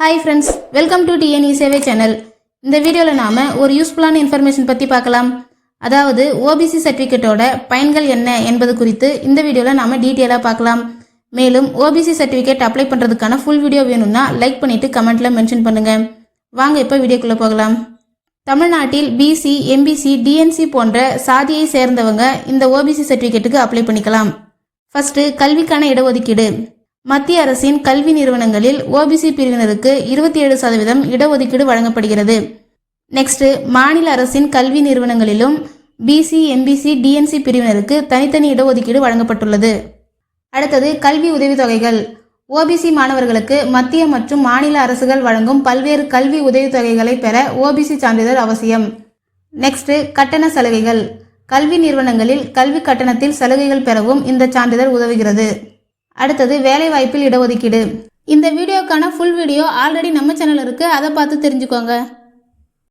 Hi friends, welcome to TNE சேவை channel. இந்த வீடியோல நாம ஒரு யூஸ்ஃபுல்லான இன்ஃபர்மேஷன் பத்தி பார்க்கலாம். அதாவது OBC சர்டிபிகேட்டோட பயன்கள் என்ன என்பது குறித்து இந்த வீடியோல நாம டீடைலா பார்க்கலாம். மேலும் OBC சர்டிபிகேட் அப்ளை பண்றதுக்கான ஃபுல் வீடியோ வேணும்னா லைக் பண்ணிட்டு கமெண்ட்ல மென்ஷன் பண்ணுங்க. வாங்க இப்போ வீடியோக்குள்ள போகலாம். தமிழ்நாட்டில் BC, MBC, DNC போன்ற சாதியை சேர்ந்தவங்க இந்த OBC சர்டிபிகேட்டுக்கு அப்ளை பண்ணிக்கலாம். ஃபர்ஸ்ட் கல்விக்கான இடஒதுக்கீடு. மத்திய அரசின் கல்வி நிறுவனங்களில் OBC பிரிவினருக்கு 27% இடஒதுக்கீடு வழங்கப்படுகிறது. நெக்ஸ்ட் மாநில அரசின் கல்வி நிறுவனங்களிலும் BC, MBC, DNC பிரிவினருக்கு தனித்தனி இடஒதுக்கீடு வழங்கப்பட்டுள்ளது. அடுத்தது கல்வி உதவித்தொகைகள். OBC மாணவர்களுக்கு மத்திய மற்றும் மாநில அரசுகள் வழங்கும் பல்வேறு கல்வி உதவித்தொகைகளை பெற OBC சான்றிதழ் அவசியம். நெக்ஸ்ட் கட்டண சலுகைகள். கல்வி நிறுவனங்களில் கல்வி கட்டணத்தில் சலுகைகள் பெறவும் இந்த சான்றிதழ் உதவுகிறது. அடுத்தது வேலைவாய்ப்பில் இடஒதுக்கீடு. இந்த வீடியோக்கான ஃபுல் வீடியோ ஆல்ரெடி நம்ம சேனல் இருக்கு, அதை பார்த்து தெரிஞ்சுக்கோங்க.